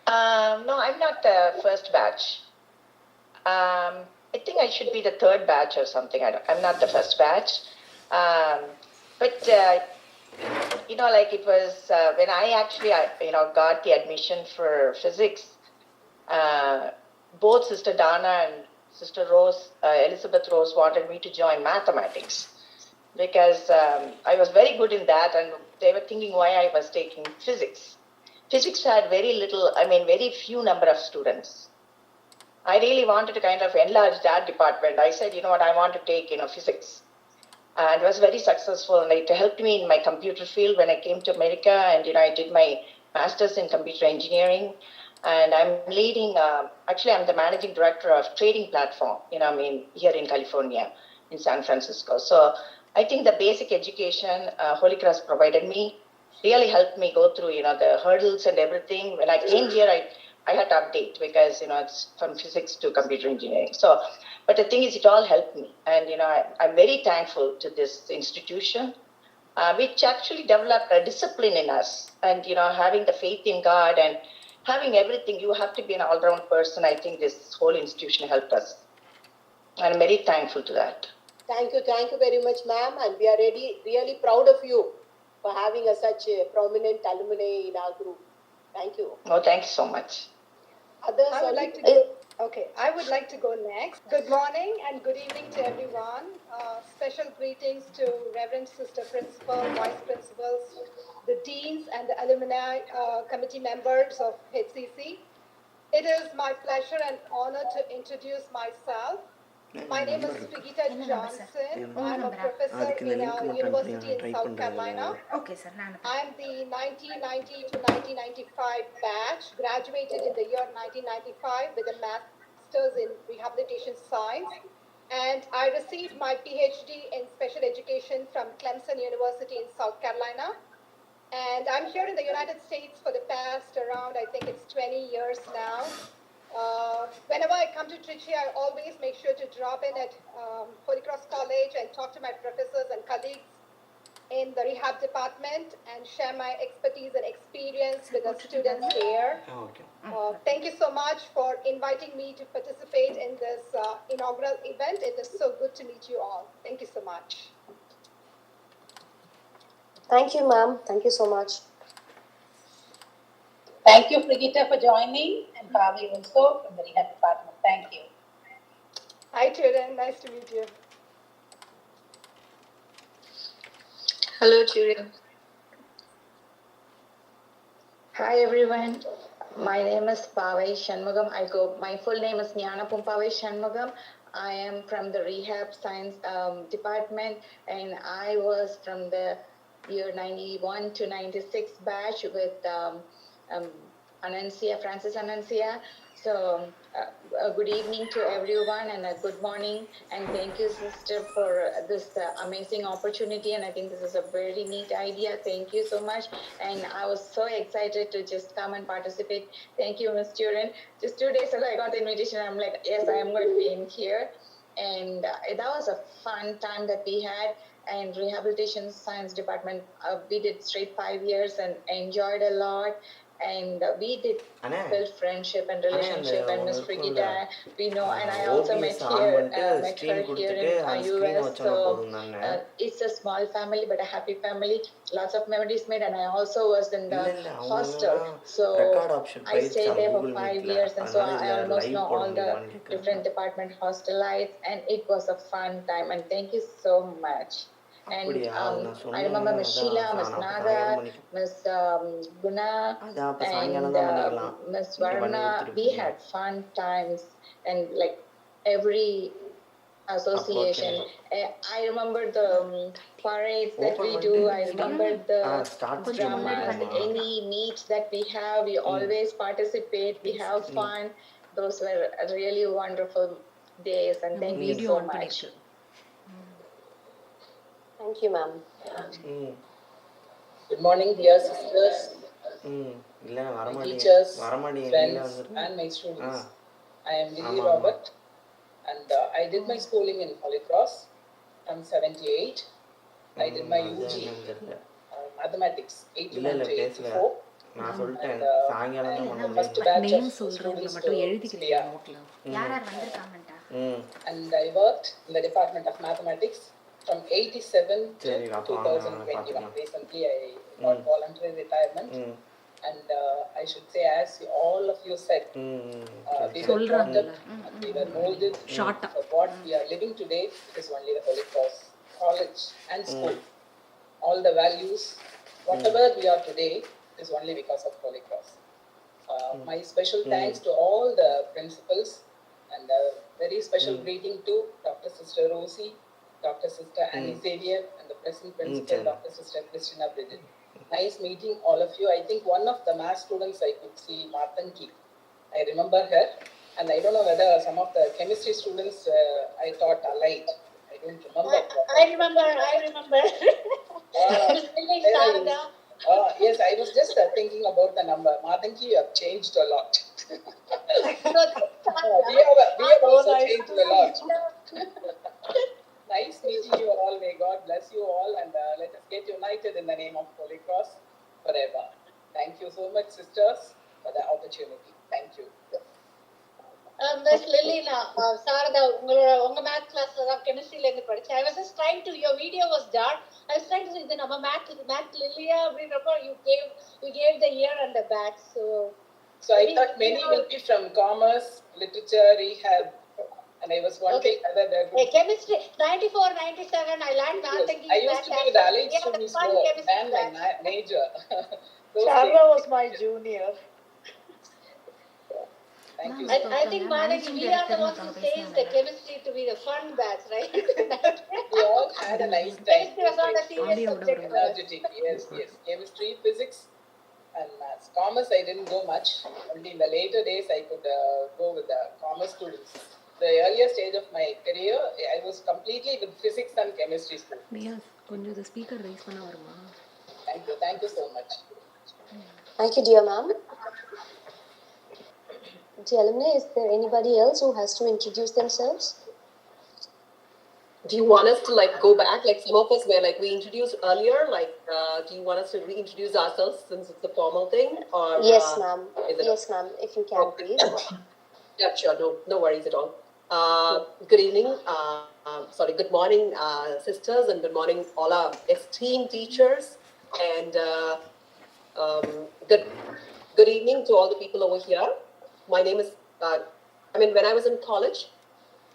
No, I'm not the first batch. I think I should be the third batch or something. I'm not the first batch. But like it was when I actually, got the admission for physics. Both Sister Dana and Sister Rose, Elizabeth Rose, wanted me to join mathematics because I was very good in that, and they were thinking why I was taking physics. Physics had very few number of students. I really wanted to kind of enlarge that department. I said, I want to take, physics. And it was very successful, and it helped me in my computer field when I came to America, and, I did my master's in computer engineering. And I'm leading, actually, I'm the managing director of trading platform, here in California, in San Francisco. So I think the basic education Holy Cross provided me really helped me go through, the hurdles and everything. When I came here, I had to update because, it's from physics to computer engineering. So, but the thing is, it all helped me. And, I'm very thankful to this institution, which actually developed a discipline in us. And, having the faith in God and having everything, you have to be an all-round person. I think this whole institution helped us. And I'm very thankful to that. Thank you very much, ma'am. And we are really proud of you for having such a prominent alumni in our group. Thank you. Oh, thank you so much. Others I would like to go. Okay, I would like to go next. Good morning and good evening to everyone. Special greetings to Reverend Sister Principal, Vice Principals, the Deans and the Alumni Committee members of HCC. It is my pleasure and honor to introduce myself. My name is Frigita Johnson. I'm a professor in a university in South Carolina. Okay, sir. I am the 1990 to 1995 batch, graduated in the year 1995 with a master's in rehabilitation science. And I received my PhD in special education from Clemson University in South Carolina. And I'm here in the United States for the past around, I think it's 20 years now. Whenever I come to Trichy, I always make sure to drop in at Holy Cross College and talk to my professors and colleagues in the rehab department and share my expertise and experience with the students here. Thank you so much for inviting me to participate in this inaugural event. It is so good to meet you all. Thank you so much. Thank you, ma'am. Thank you so much. Thank you, Frigita, for joining, and Kavi also from the rehab department. Thank you. Hi, Turin. Nice to meet you. Hello, Turin. Hi, everyone. My name is Pavai Shanmugam. My full name is Jnanapum Pavai Shanmugam. I am from the Rehab Science department, and I was from the year 91 to 96 batch with Francis Anancia. So good evening to everyone and a good morning, and thank you, sister, for this amazing opportunity. And I think this is a very neat idea. Thank you so much. And I was so excited to just come and participate. Thank you, Ms. Turin. Just 2 days ago, I got the invitation. I'm like, yes, I am going to be in here. And that was a fun time that we had. And rehabilitation science department, we did straight 5 years and enjoyed a lot. And we did build friendship and relationship. And Miss Frigida, we know, and I also met her here in US. So it's a small family, but a happy family. Lots of memories made. And I also was in the hostel. So I stayed there for 5 years. And so I almost know all the different department hostelites. And it was a fun time. And thank you so much. And I remember Miss Sheila, Miss Naga, Miss Guna, and Miss Varna. We had fun times, and like every association. I remember the parades that we do. I remember the dramas. Any meets that we have, we always participate. We have fun. Those were really wonderful days, and thank you so much. Thank you, ma'am. Good morning, dear sisters, my teachers, friends, and my students. I am Lily Robert, and I did my schooling in Holy Cross from 78. I did my UG mathematics 81 to 84, நான் சொல்லிட்டேன் சாயங்காலம் தான் பண்ண first முடியும். batch name of சொல்றதுல students to மட்டும் எழுதிக்கிறீங்க India. நோட்ல. யார் யார் வந்திருக்காங்கட்டா? And I worked in the Department of Mathematics from 87 to சரி அப்போ 2021. பார்த்துக்கலாம். Recently, I got voluntary retirement. And I should say, as all of you said, we were brought up, we were molded. So what we are living today is only the Holy Cross College and school. All the values, whatever we are today, is only because of Holy Cross. My special thanks to all the principals, and a very special greeting to Dr. Sister Rosie, Dr. Sister Annie Xavier, and the present principal, Dr. Sister Christina Bridget. Nice meeting all of you. I think one of the math students I could see, Martanki. I remember her, and I don't know whether some of the chemistry students I taught allied. I don't remember. I remember. Yes, I was just thinking about the number. Martanki, you have changed a lot. We have also changed a lot. Nice meeting you all. May God bless you all, and let us get united in the name of Holy Cross forever. Thank you so much, sisters, for the opportunity. Thank you. Miss Lily, Sarada, unga math class la chemistry la irundhu padichen. I was just trying to, your video was done. I was trying to say the nama math Lily you gave the year and the batch. So I thought many will be from commerce, literature, rehab. And I was wondering whether there would chemistry, 94, 97, I learned math. I used to be with allied students more than my major. Sharma was my junior. Thank you. I think, Madhavi, we are the ones who changed the chemistry to be the fun batch, right? We all had a nice time. Chemistry was not a serious subject. Energetic, yes. Chemistry, physics, and maths. Commerce, I didn't go much. Only in the later days, I could go with the commerce students. The earlier stage of my career, I was completely with physics and chemistry students. கொஞ்சம் the speaker raise பண்ண வருமா? Thank you so much. Thank you, dear ma'am. Dear alumni, is there anybody else who has to introduce themselves? Do you want us to go back, like some of us were we introduced earlier, do you want us to reintroduce ourselves since it's a formal thing, or? Yes, ma'am. Yes, ma'am, if you can, please. Yeah, sure, no worries at all. Good evening, good morning, sisters, and good morning all our esteemed teachers, and good evening to all the people over here. My name is, when I was in college,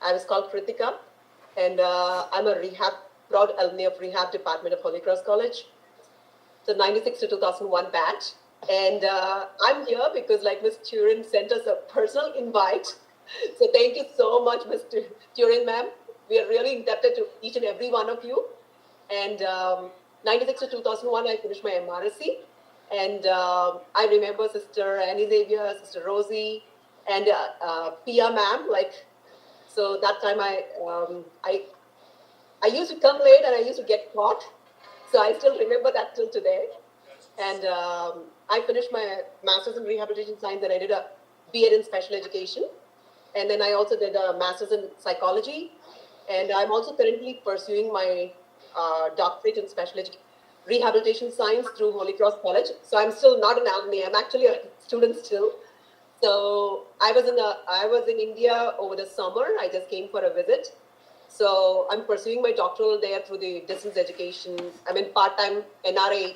I was called Kritika, and I'm a proud alumni of Rehab Department of Holy Cross College, the 96 to 2001 batch. And I'm here because Ms. Turin sent us a personal invite. So thank you so much, Ms. Turin, ma'am. We are really indebted to each and every one of you. And 96 to 2001, I finished my MRSC. And I remember Sister Annie Xavier, Sister Rosie, and Pia, ma'am. So that time I used to come late and I used to get caught. So I still remember that till today. And I finished my master's in rehabilitation science, and I did a B.Ed in special education. And then I also did a master's in psychology. And I'm also currently pursuing my doctorate in special rehabilitation science through Holy Cross College. So I'm still not an alumni. I'm actually a student still. So I was in India over the summer. I just came for a visit. So I'm pursuing my doctoral there through the distance education. I'm in part-time NRA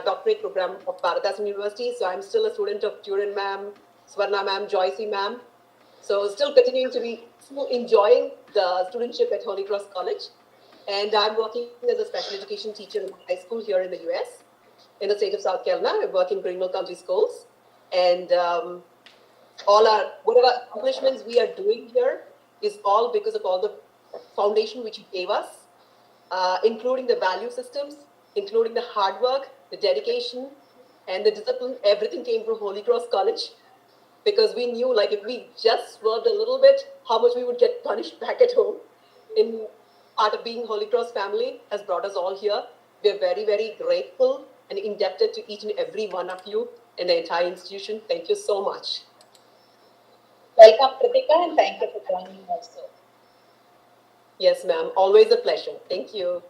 doctorate program of Bharathasan University. So I'm still a student of Turin ma'am, Swarna ma'am, Joycey ma'am. So still continuing to be enjoying the studentship at Holy Cross College. And I'm working as a special education teacher in high school here in the US, in the state of South Carolina. I work in Greenville County Schools. And all our, whatever accomplishments we are doing here is all because of all the foundation which you gave us, including the value systems, including the hard work, the dedication, and the discipline. Everything came from Holy Cross College, because we knew if we just swerved a little bit, how much we would get punished back at home. In part of being Holy Cross family has brought us all here. We're very, very grateful and indebted to each and every one of you in the entire institution. Thank you so much. Welcome, Kritika, and thank you for joining also. Yes, ma'am. Always a pleasure. Thank you.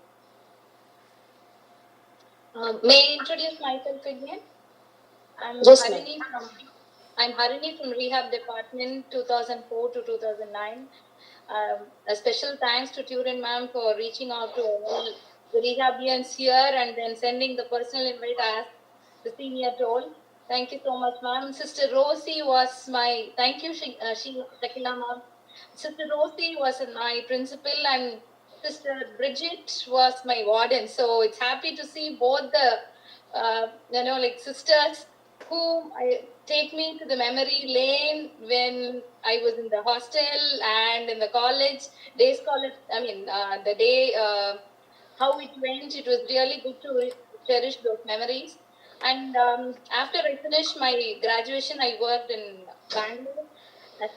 May I introduce myself again? I'm Yes, Harini from Rehab Department 2004 to 2009. A special thanks to Turin ma'am for reaching out to all the rehabians here and then sending the personal invite as the senior told. Thank you so much, ma'am. Sister Rosie was my, thank you, Shakila ma'am. Sister Rosie was my principal and Sister Bridget was my warden. So it's happy to see both the, sisters who take me to the memory lane when I was in the hostel and in the college, days college, the day, how it went, it was really good to cherish those memories. And after I finished my graduation, I worked in Bangalore as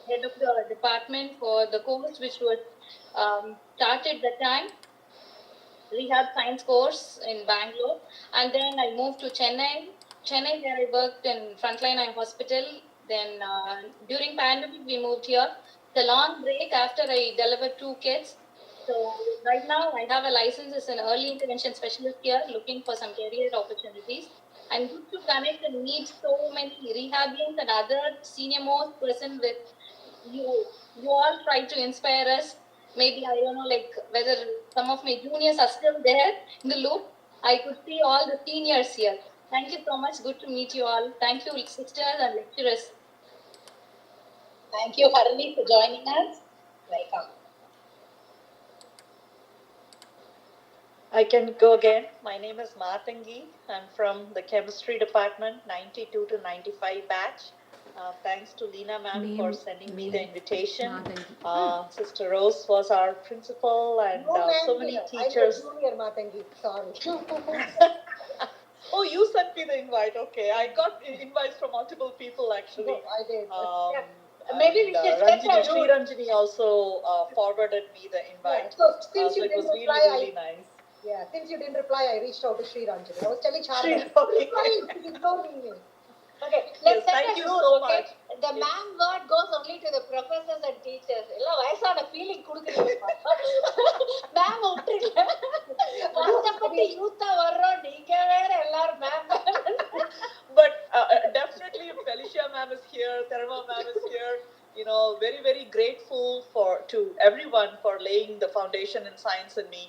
head of the department for the course, which was started that time, rehab science course in Bangalore. And then I moved to Chennai. Chennai, where I worked in Frontline Eye Hospital. Then during pandemic, we moved here. The long break after I delivered 2 kids. So right now, I have a license as an early intervention specialist here, looking for some career opportunities. And good to connect and meet so many rehabians and other senior most person with you. You all try to inspire us. Maybe I don't know, whether some of my juniors are still there in the loop. I could see all the seniors here. Thank you so much. Good to meet you all. Thank you, sisters and lecturers. Thank you, Harini, for joining us. Welcome. I can go again. My name is Matangi. I'm from the chemistry department, 92 to 95 batch. Thanks to Leena ma'am for sending me the invitation. Sister Rose was our principal and so many teachers. I'm junior, Matangi. Sorry. Oh, you sent me the invite. Okay, I got invites from multiple people actually. No, I did. Maybe we should set a Sri rule. Ranjini also forwarded me the invite. So since you it was didn't really, reply, really nice. Yeah, since you didn't reply, I reached out to Sri Ranjani. I was telling Charlie, ignoring me. Okay, let's set thank a you rule, so okay? much. The ma'am word goes only to the professors and teachers. எல்லாம் வயசான feeling கொடுக்குறீங்க ma'am விட்டுருங்க கஷ்டப்பட்டு யூத்தா வர்றோம் நீங்க வேற எல்லாரும் ma'am But definitely Felicia ma'am is here, Therma ma'am is here. Very, very grateful to everyone for laying the foundation in science in me.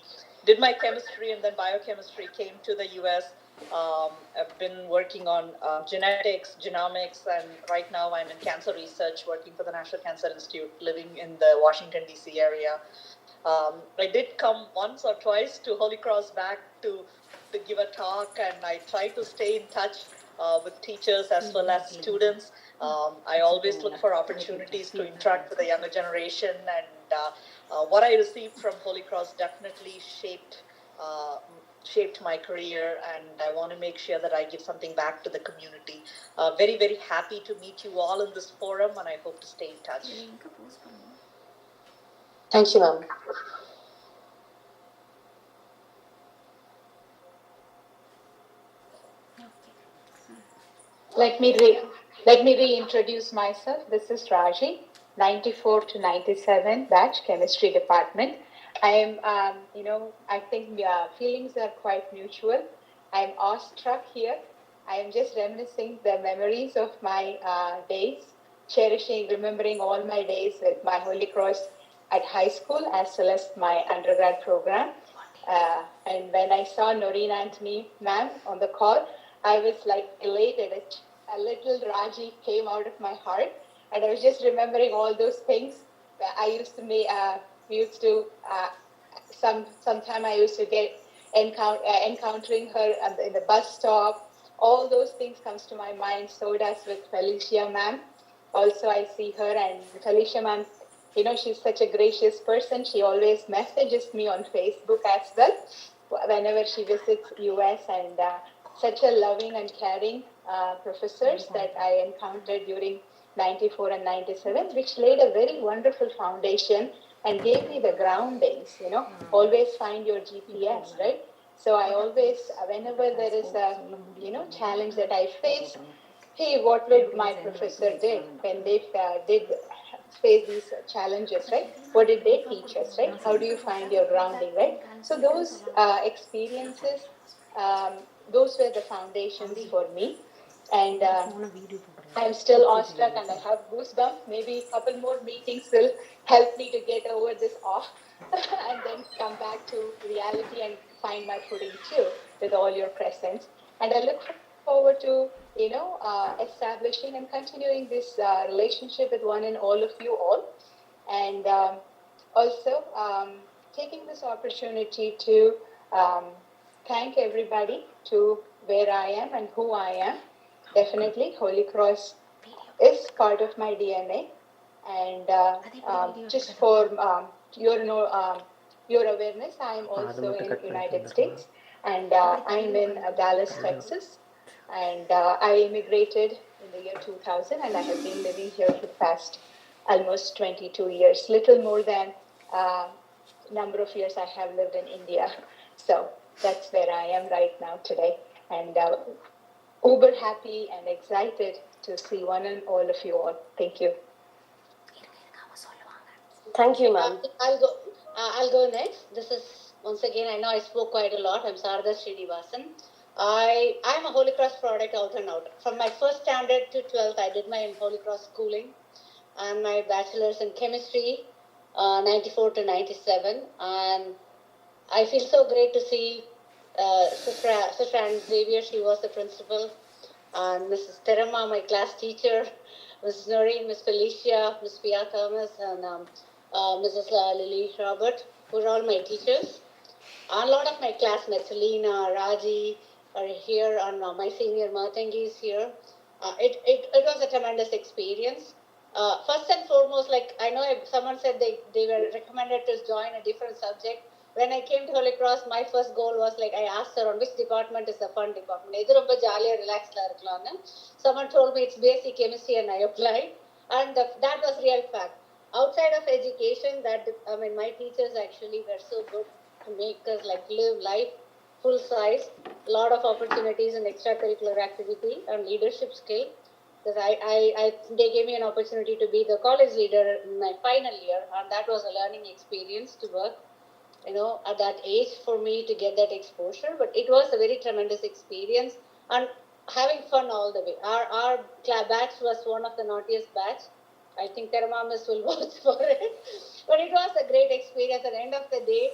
Did my chemistry and then biochemistry, came to the US. I've been working on genetics, genomics, and right now I'm in cancer research, working for the National Cancer Institute, living in the Washington, D.C. area. I did come once or twice to Holy Cross back to give a talk, and I try to stay in touch with teachers as well as students. I always look for opportunities to interact with the younger generation, and what I received from Holy Cross definitely shaped my career, and I want to make sure that I give something back to the community. Very, very happy to meet you all in this forum, and I hope to stay in touch. Thank you, ma'am. Let me reintroduce myself. This is Raji, 94 to 97 batch, chemistry department. I am, I think feelings are quite mutual. I am awestruck here. I am just reminiscing the memories of my days, remembering all my days with my Holy Cross at high school as well as my undergrad program. And when I saw Noreen Anthony ma'am on the call, I was like elated. A little Raji came out of my heart, and I was just remembering all those things. I used to make. We used to. Sometime I used to get encountering her in the bus stop. All those things comes to my mind. So does with Felicia ma'am. Also, I see her and Felicia ma'am. She's such a gracious person. She always messages me on Facebook as well whenever she visits US, and such a loving and caring professors that I encountered during 94 and 97, which laid a very wonderful foundation and gave me the groundings, always find your GPS, right? So I always, whenever there is a, challenge that I face, hey, what did my professor did when they did face these challenges, right? What did they teach us, right? How do you find your grounding, right? So those experiences Those were the foundations for me. And I'm still awestruck and I have goosebumps. Maybe a couple more meetings will help me to get over this awe and then come back to reality and find my footing too with all your presence. And I look forward to, establishing and continuing this relationship with one and all of you all. And also taking this opportunity to thank everybody to where I am and who I am. Definitely, Holy Cross is part of my DNA. And just for your awareness, I am also in United States, and I'm in Dallas, Texas. And I immigrated in the year 2000, and I have been living here for the past almost 22 years, little more than number of years I have lived in India. So that's where I am right now today. And uber happy and excited to see one and all of you all. Thank you. Thank you, ma'am. I'll go next. This is, once again, I know I spoke quite a lot. I'm Sarada Srinivasan. I'm a Holy Cross product out and out. From my first standard to 12th, I did my Holy Cross schooling and my bachelor's in chemistry, 94 to 97. And I feel so great to see Sister Anne Xavier. She was the principal. And Mrs. Terama, my class teacher, Mrs. Noreen, Miss Felicia, Miss Pia Thomas, and Mrs. Lily Robert, who are all my teachers. And a lot of my classmates, Lena, Raji, are here, and my senior Matangi is here. It was a tremendous experience. First and foremost, like I know someone said they were recommended to join a different subject. When I came to Holy Cross, my first goal was like I asked her on which department is the fun department. Edu romba jolly relaxed la irukalaamnu. Someone told me it's basic chemistry and I applied, and that was real fact. Outside of education, my teachers actually were so good to make us like live life full size, a lot of opportunities in extracurricular activity and leadership skill. Because they gave me an opportunity to be the college leader in my final year, and that was a learning experience to work, at that age for me to get that exposure. But it was a very tremendous experience and having fun all the way. Our batch was one of the naughtiest batch. I think Teramamis will vouch for it. But it was a great experience. At the end of the day,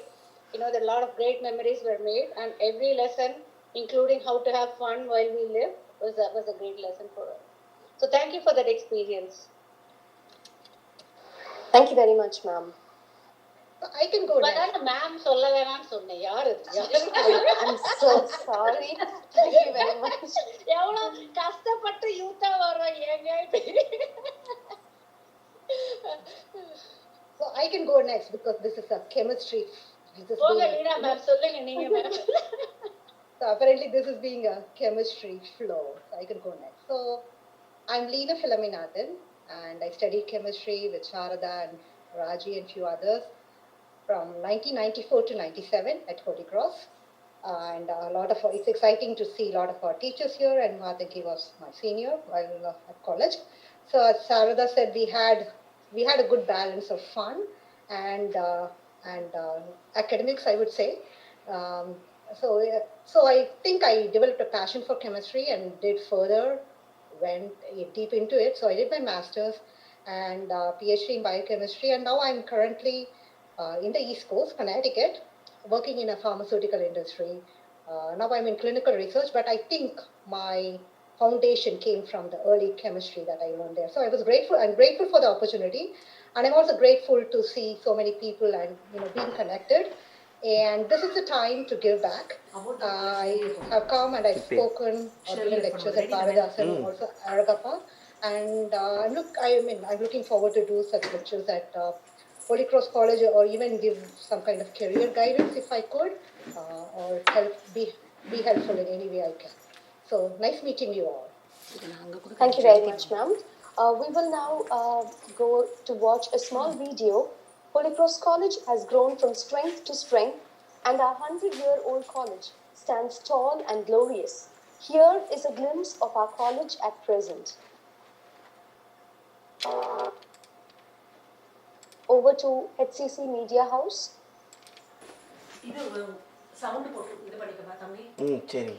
there are a lot of great memories were made, and every lesson, including how to have fun while we live, was a great lesson for us. So thank you for that experience. Thank you very much, ma'am. I can go next. Ma'am, solla venam sonne. I'm so sorry. Thank you very much. எவ்வளோ கஷ்டப்பட்டு யூத்தா வர்றோம் ஏங்க. So I can go next because this is a chemistry. சொல்லுங்க நீங்க ma'am. So apparently this is being a chemistry flow. So I can go next. So I'm Leena Philominathan, and I studied chemistry with Sharada and Raji and few others from 1994 to 97 at Holy Cross. And it's exciting to see a lot of our teachers here, and Matangi was my senior while at college. So as Sharada said, we had a good balance of fun and academics, I would say. So I think I developed a passion for chemistry and went deep into it. So I did my master's and PhD in biochemistry, and now I'm currently in the East Coast, Connecticut, working in a pharmaceutical industry. Now I'm in clinical research, but I think my foundation came from the early chemistry that I learned there. So I was grateful. I'm grateful for the opportunity, and I'm also grateful to see so many people and being connected. And this is the time to give back. I have come and I've spoken or given lectures at Paradas and also Aragappa. And I'm looking forward to do such lectures at Holy Cross College, or even give some kind of career guidance if I could, or be helpful in any way I can. So nice meeting you all. Thank you very much, ma'am. We will now go to watch a small video. Holy Cross College has grown from strength to strength, and our 100-year-old college stands tall and glorious. Here is a glimpse of our college at present. Over to HCC Media House. Sound போட்டு இது பண்ணிக்கவா தம்பி? சரி.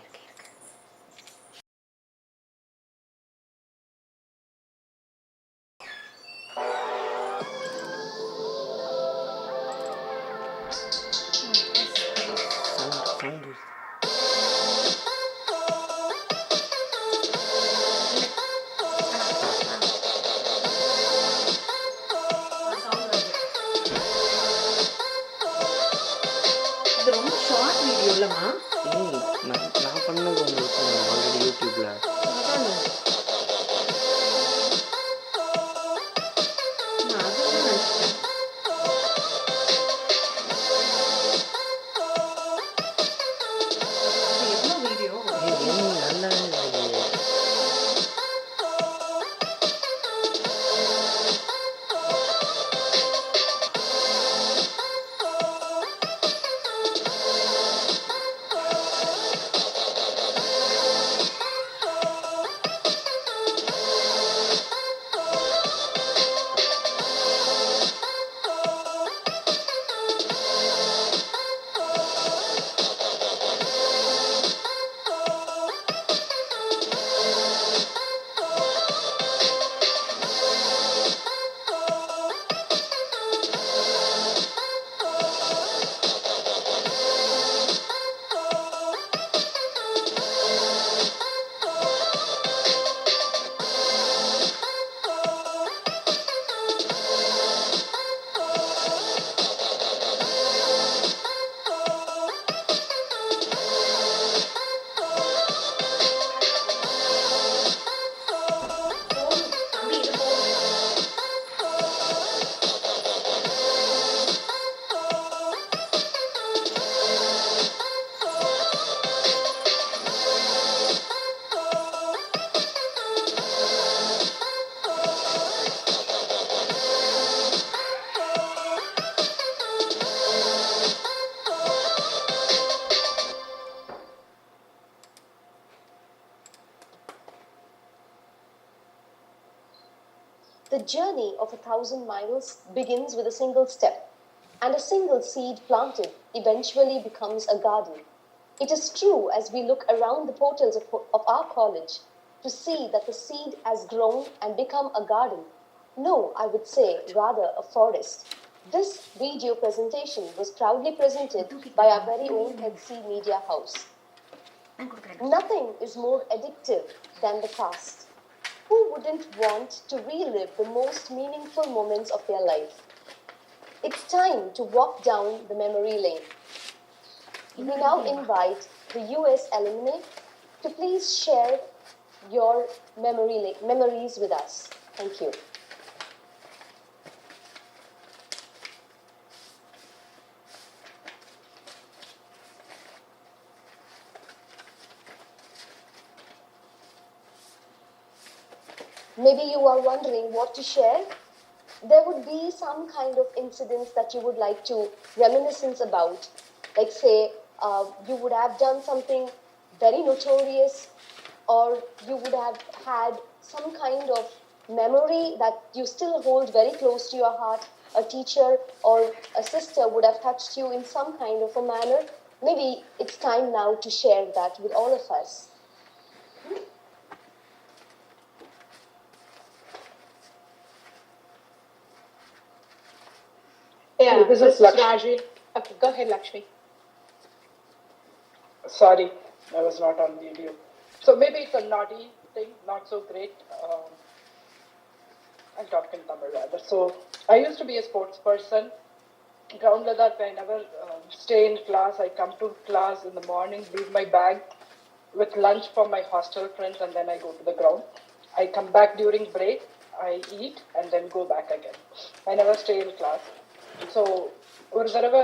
இது ரொம்ப short video இல்லைம்மா? நான் பண்ணது உங்களுக்கு ஆல்ரெடி யூடியூப்ல. The journey of 1,000 miles begins with a single step, and a single seed planted eventually becomes a garden. It is true as we look around the portals of our college to see that the seed has grown and become a garden. No, I would say rather a forest. This video presentation was proudly presented by our very own HC Media House. Nothing is more addictive than the past. Who wouldn't want to relive the most meaningful moments of their life? It's time to walk down the memory lane. We now invite the US alumni to please share your memories with us. Thank you. Maybe you are wondering what to share. There would be some kind of incidents that you would like to reminiscence about. Like say, you would have done something very notorious, or you would have had some kind of memory that you still hold very close to your heart. A teacher or a sister would have touched you in some kind of a manner. Maybe it's time now to share that with all of us. Yeah, this is Lakshmi. Okay, go ahead, Lakshmi. Sorry, I was not on video. So maybe it's a naughty thing, not so great. I'll talk in Tamil rather. So I used to be a sports person. Ground leather, I never stay in class. I come to class in the morning, leave my bag with lunch for my hostel friends, and then I go to the ground. I come back during break, I eat, and then go back again. I never stay in class. So ஒரு தடவை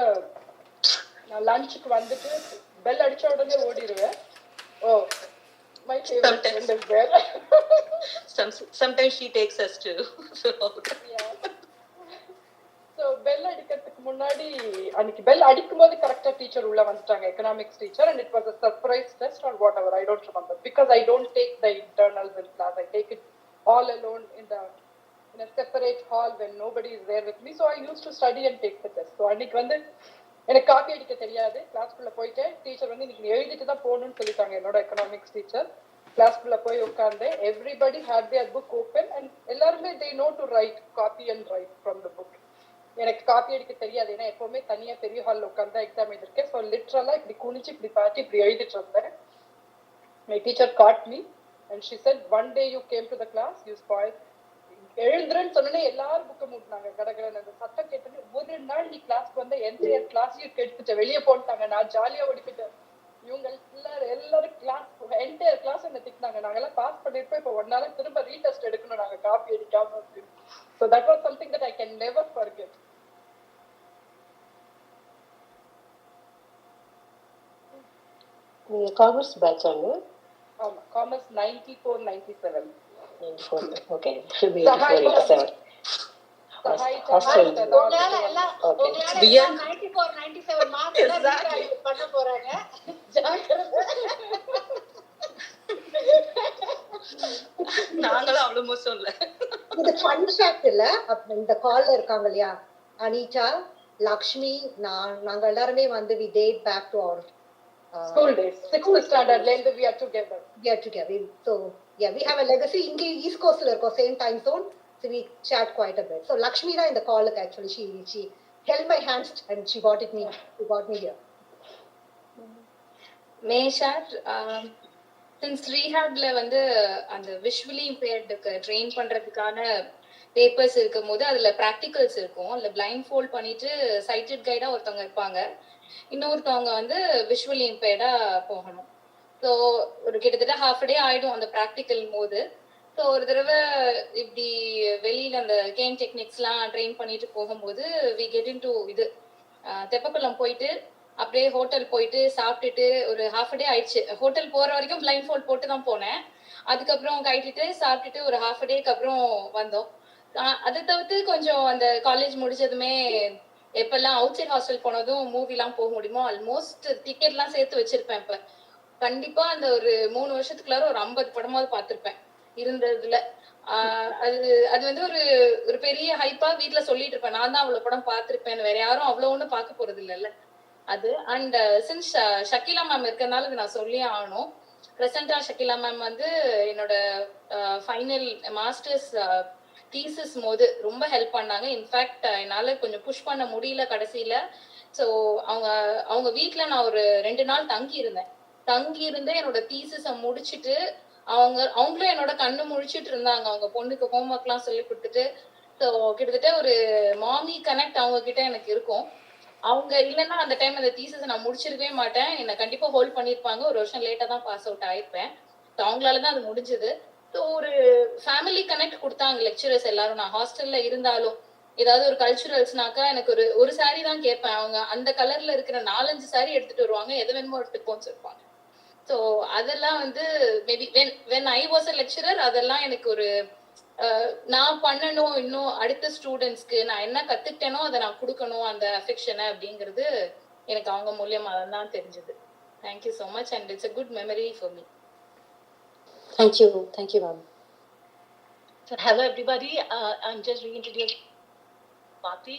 நான் லஞ்சுக்கு வந்துட்டு bell அடிச்ச உடனே ஓடிடுவேன். Oh my favourite friend is there. Sometimes she takes us too. So bell அடிக்கிறதுக்கு முன்னாடி அன்னைக்கு பெல் அடிக்கும்போது கரெக்டாக டீச்சர் உள்ள வந்துட்டாங்க, economics teacher, and it was a surprise test or whatever, I don't remember, because I don't take the internals in class. I take it all alone in a separate hall when nobody is there with me. So I used to study and take the test. So annikku vandu எனக்கு copy அடிக்க தெரியாது. கிளாஸ்க்குள்ள போயிட்டு teacher வந்து இன்னைக்கு எழுதிட்டு தான் போகணும்னு சொல்லிட்டாங்க. என்னோட எக்கனாமிக்ஸ் டீச்சர். கிளாஸ்க்குள்ள போய் உட்கார்ந்து everybody had their book open and எல்லாருமே they know to write, copy and write from the book. எனக்கு காப்பி அடிக்க தெரியாது, ஏன்னா எப்பவுமே தனியா பெரிய ஹாலில் உட்காந்து எக்ஸாம் எழுதிருக்கேன். ஸோ லிட்ரலா இப்படி குனிச்சு இப்படி பார்த்து இப்படி எழுதிட்டு இருந்தேன். My teacher caught me and she said, one day you came to the class, you spoil. எழுதுறேன்னு சொன்னோன்னே எல்லாரும் புக்கை மூட்டினாங்க கடகடன்னு. அந்த சத்தம் கேட்டு ஒரு நாள் நீ கிளாஸ்க்கு வந்து என்டையர் கிளாஸையும் கெடுத்துட்ட, வெளியே போட்டாங்க. நான் ஜாலியா ஓடிக்கிட்டேன். இவங்க எல்லாரும் கிளாஸ் என்டையர் கிளாஸ் என்ன திட்டினாங்க. நாங்கெல்லாம் பாஸ் பண்ணிருப்போம், இப்போ ஒரு நாள் திரும்ப ரீடெஸ்ட் எடுக்கணும் நாங்க காப்பி அடிக்காம அப்படின்னு. So that was something that I can never forget. நீங்க காமர்ஸ் பேட்ச் ஆங்க? ஆமா, காமர்ஸ் 94 97. 94. Okay, should be 84 87. உங்களால எல்லாம் 94 97 மார்க்ஸ் பண்ண போறாங்க. ஜாக்கிரதை. நாங்களும் அவ்வளவு மோசம் இல்ல. இது ஃபன் ஃபேக்ட் இல்ல. இந்த கால்ல இருக்காங்க இல்லையா, அனிதா, லக்ஷ்மி, நாங்க எல்லாருமே வந்து we date back to our school days. 6th standard length we are together. So yeah, we have a legacy. இங்க ஈஸ்ட் கோஸ்ட்ல இருக்கோம், same time zone, so we chat quite a bit. So Lakshmi da in the call actually she held my hands and she got me here. மேஷார் சின்ஸ் ரீஹாப்ல வந்து அந்த visually இம்பேர்டுக்கு train பண்றதுக்கான papers இருக்கும் போது அதுல ப்ராக்டிகல்ஸ் இருக்கும். அதுல பிளைண்ட் ஃபோல்ட் பண்ணிட்டு சைட்டட் கைடா ஒருத்தவங்க இருப்பாங்க, இன்னொருத்தவங்க வந்து விஷுவலி இம்பேர்டா போகணும். ஸோ ஒரு கிட்டத்தட்ட ஹாஃப் டே ஆயிடும் அந்த ப்ராக்டிக்கல் போது. ஸோ ஒரு தடவை இப்படி வெளியில அந்த கேம் டெக்னிக்ஸ்லாம் ட்ரெயின் பண்ணிட்டு போகும்போது வி கெட் இன் டு இது தெப்பக்குளம் போயிட்டு அப்படியே ஹோட்டல் போயிட்டு சாப்பிட்டுட்டு ஒரு ஹாஃப் டே ஆயிடுச்சு. ஹோட்டல் போற வரைக்கும் பிளைண்ட் ஃபோல்ட் போட்டு தான் போனேன். அதுக்கப்புறம் கட்டிட்டு சாப்பிட்டுட்டு ஒரு ஹாஃப் டேக்கு அப்புறம் வந்தோம். அதை தவிர்த்து கொஞ்சம் அந்த காலேஜ் முடிச்சதுமே எப்பெல்லாம் அவுட் சைட் ஹாஸ்டல் போனதும் மூவிலாம் போக முடியுமோ ஆல்மோஸ்ட் டிக்கெட்லாம் சேர்த்து வச்சிருப்பேன். இப்ப கண்டிப்பா அந்த ஒரு 3 வருஷத்துக்குள்ளார ஒரு 50 படமாவது பார்த்திருப்பேன் இருந்ததுல. அது வந்து ஒரு பெரிய ஹைப்பா வீட்டுல சொல்லிட்டு இருப்பேன், நான் தான் அவ்வளவு படம் பார்த்திருப்பேன், வேற யாரும் அவ்வளவு ஒண்ணு பார்க்க போறது இல்லைல்ல அது. அண்ட் சின்ஸ் ஷக்கீலா மேம் இருக்கிறதுனால இது நான் சொல்லியே ஆகணும். ப்ரெசென்டா ஷக்கீலா மேம் வந்து என்னோட ஃபைனல் மாஸ்டர்ஸ் தீசிஸ் போது ரொம்ப ஹெல்ப் பண்ணாங்க. இன்ஃபேக்ட் என்னால கொஞ்சம் புஷ் பண்ண முடியல கடைசியில. ஸோ அவங்க வீட்டுல நான் ஒரு 2 நாள் தங்கி இருந்து என்னோட தீசிஸை முடிச்சுட்டு அவங்களும் என்னோட கண்ணு முழிச்சிட்டு இருந்தாங்க. அவங்க பொண்ணுக்கு ஹோம்ஒர்க் எல்லாம் சொல்லி கொடுத்துட்டு. ஸோ கிட்டத்தட்ட ஒரு மாமி கனெக்ட் அவங்க கிட்ட எனக்கு இருக்கும். அவங்க இல்லைன்னா அந்த டைம் அந்த தீசிஸை நான் முடிச்சிருக்கவே மாட்டேன். என்னை கண்டிப்பா ஹோல்ட் பண்ணிருப்பாங்க. 1 வருஷம் லேட்டா தான் பாஸ் அவுட் ஆயிருப்பேன். ஸோ அவங்களாலதான் அது முடிஞ்சது. ஸோ ஒரு ஃபேமிலி கனெக்ட் கொடுத்தாங்க லெக்சரர்ஸ் எல்லாரும். நான் ஹாஸ்டல்ல இருந்தாலும் ஏதாவது ஒரு கல்ச்சுரல்ஸ்னாக்கா எனக்கு ஒரு சாரி தான் கேட்பேன். அவங்க அந்த கலர்ல இருக்கிற 4-5 சாரி எடுத்துட்டு வருவாங்க, எதை வேணுமோ எடுத்துக்கோன்னு சொல்லுவாங்க. ஸோ அதெல்லாம் வந்து maybe when I was a lecturer அதெல்லாம் எனக்கு ஒரு நான் பண்ணணும், இன்னும் அடுத்த ஸ்டூடெண்ட்ஸ்க்கு நான் என்ன கத்துக்கிட்டேனோ அதை நான் கொடுக்கணும் அந்த அஃபெக்ஷனை அப்படிங்கிறது எனக்கு அவங்க மூலியமா தான் தெரிஞ்சது. Thank you so much and it's a good memory for me. Thank you ma'am. So hello everybody, I'm just reintroducing Swati.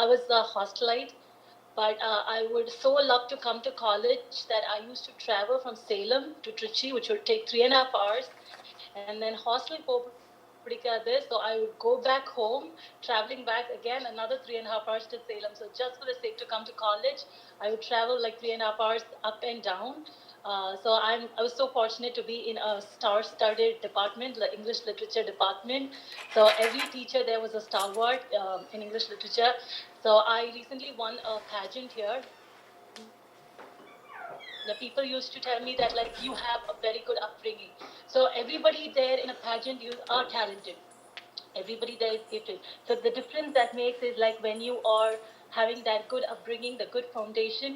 I was a hostelite, but I would so love to come to college that I used to travel from Salem to Trichy, which would take 3.5 hours, and then hostel pidikadhu, so I would go back home, traveling back again another 3.5 hours to Salem. So just for the sake to come to college, I would travel like 3.5 hours up and down. So I was so fortunate to be in a star-studded department, the English literature department. So every teacher there was a stalwart in English literature. So I recently won a pageant here. The people used to tell me that like you have a very good upbringing. So everybody there in a pageant, you are talented. Everybody there is gifted. So the difference that makes is like when you are having that good upbringing, the good foundation,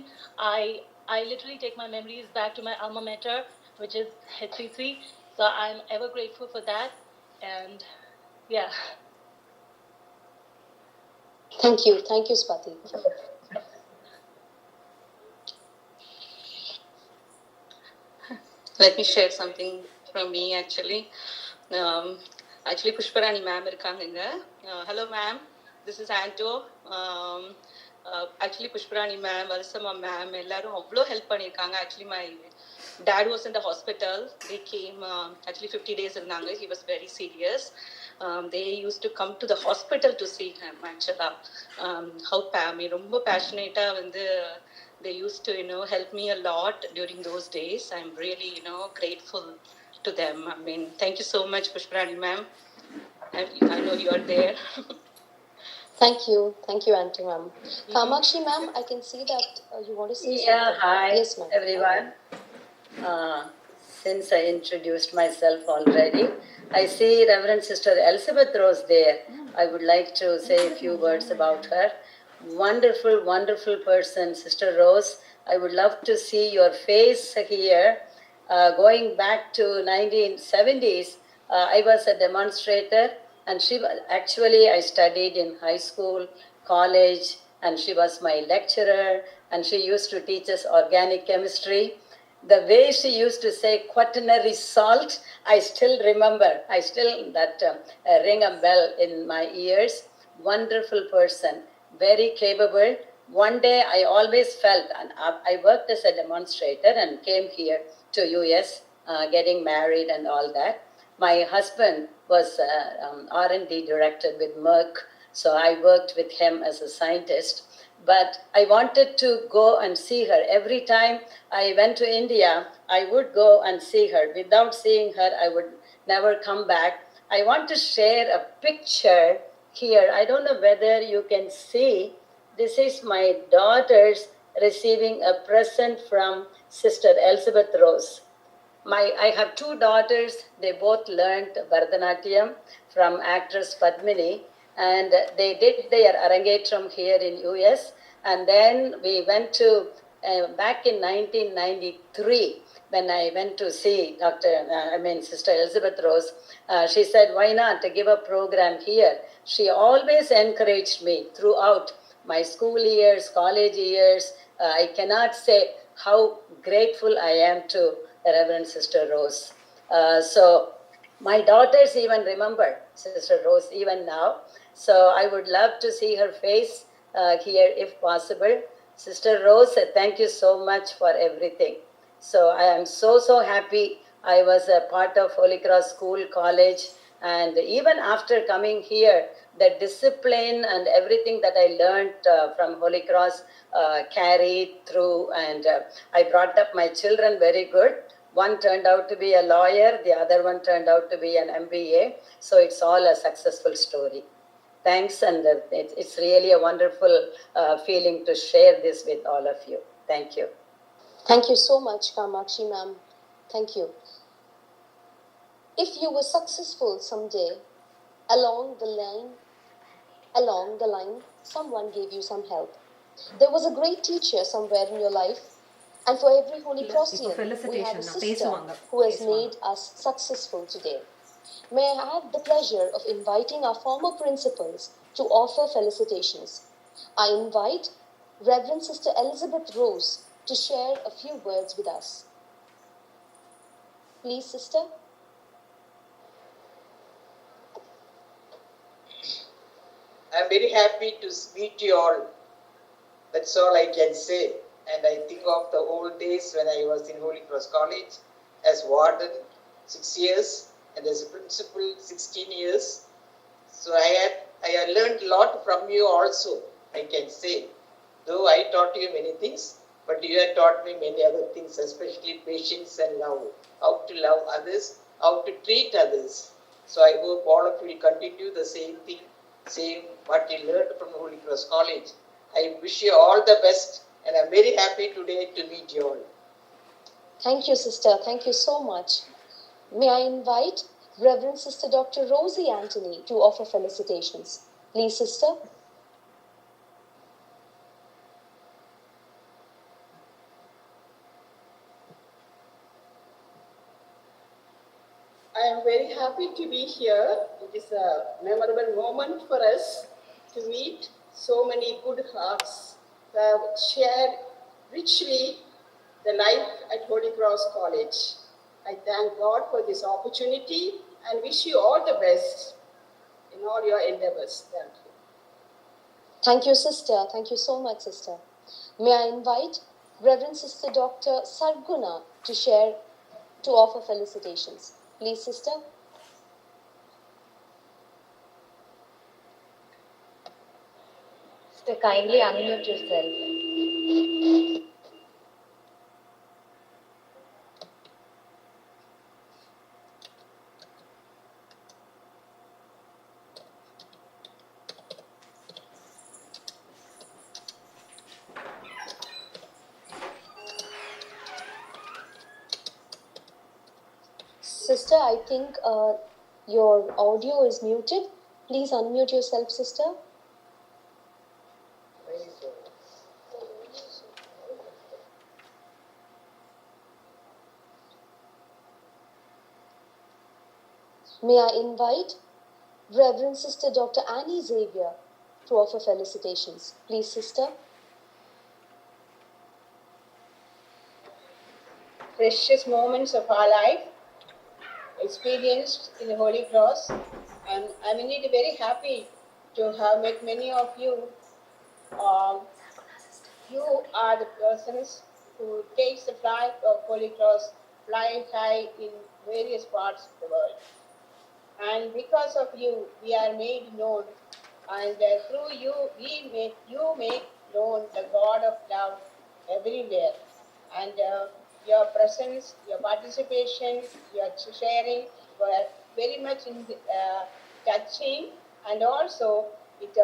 I literally take my memories back to my alma mater, which is HCC. So I'm ever grateful for that. And yeah. Thank you Swati. Let me share something from me actually. Pushparani ma'am irukanga. Hello ma'am, this is Anto. Actually, Pushparani ma'am, Valsama ma'am, ellarum avlo help பண்ணிருக்காங்க. Actually, my dad was in the hospital. They came, actually 50 days irundanga. He was very serious. They used to come to the hospital to see him, actually. How ரொம்ப passionate வந்து they used to, help me a lot during those days. I'm really, grateful to them. I mean, thank you so much, Pushparani ma'am. I know you are there. Thank you, Auntie ma'am. Kamakshi ma'am, I can see that you want to say something. Hi, Yes, ma'am. everyone. Since I introduced myself already, I see Reverend Sister Elizabeth Rose there. I would like to say a few words about her. Wonderful, wonderful person, Sister Rose. I would love to see your face here. Going back to 1970s, I was a demonstrator, and actually I studied in high school, college, and she was my lecturer, and she used to teach us organic chemistry. The way she used to say quaternary salt, I still remember. That ring a bell in my ears. Wonderful person, very capable. One day I always felt, and I worked as a demonstrator and came here to US, getting married and all that. My husband was R&D director with Merck, so I worked with him as a scientist. But I wanted to go and see her. Every time I went to India, I would go and see her. Without seeing her, I would never come back. I want to share a picture here. I don't know whether you can see. This is my daughters receiving a present from Sister Elizabeth Rose. I have two daughters. They both learned Bharatanatyam from actress Padmini, and they did their arangetram here in US. And then we went to, back in 1993, when I went to see Sister Elizabeth Rose, she said, why not give a program here? She always encouraged me throughout my school years, college years. I cannot say how grateful I am to Reverend Sister Rose. So my daughters even remember Sister Rose even now. So I would love to see her face here if possible. Sister Rose, thank you so much for everything. So I am so happy. I was a part of Holy Cross School, college, and even after coming here, the discipline and everything that I learned from Holy Cross carried through, and I brought up my children very good. One turned out to be a lawyer, the other one turned out to be an MBA. So it's all a successful story. Thanks, and it's really a wonderful feeling to share this with all of you. Thank you. Thank you so much, Kamakshi ma'am. Thank you. If you were successful someday, along the line, someone gave you some help. There was a great teacher somewhere in your life, and for every Holy Crossian, we have a sister who has made us successful today. May I have the pleasure of inviting our former principals to offer felicitations. I invite Reverend Sister Elizabeth Rose to share a few words with us. Please, sister. I'm very happy to meet you all. That's all I can say. And I think of the old days when I was in Holy Cross College as warden 6 years and as a principal 16 years. So I had learned a lot from you also, I can say. Though I taught you many things, but you have taught me many other things, especially patience and love, how to love others, how to treat others. So I hope all of you will continue the same thing, same what you learned from Holy Cross College. I wish you all the best, and I'm very happy today to meet you all. Thank you, sister. Thank you so much. May I invite Reverend Sister Dr. Rosie Anthony to offer felicitations. Please, sister. I am very happy to be here. It is a memorable moment for us to meet so many good hearts who have shared richly the life at Holy Cross College. I thank God for this opportunity and wish you all the best in all your endeavors. Thank you. Thank you, sister. Thank you so much, sister. May I invite Reverend Sister Dr. Sarguna to offer felicitations. Please, sister. Sister, kindly unmute yourself. Sister, I think your audio is muted. Please unmute yourself, sister. May I invite Reverend Sister Dr. Annie Xavier to offer felicitations. Please, sister. Precious moments of our life experienced in the Holy Cross, and I'm indeed very happy to have met many of you. You are the persons who takes the flag of Holy Cross flying high in various parts of the world. And because of you, we are made known, and through you, you make known the God of love everywhere. And your presence, your participation, your sharing were very much touching, and also it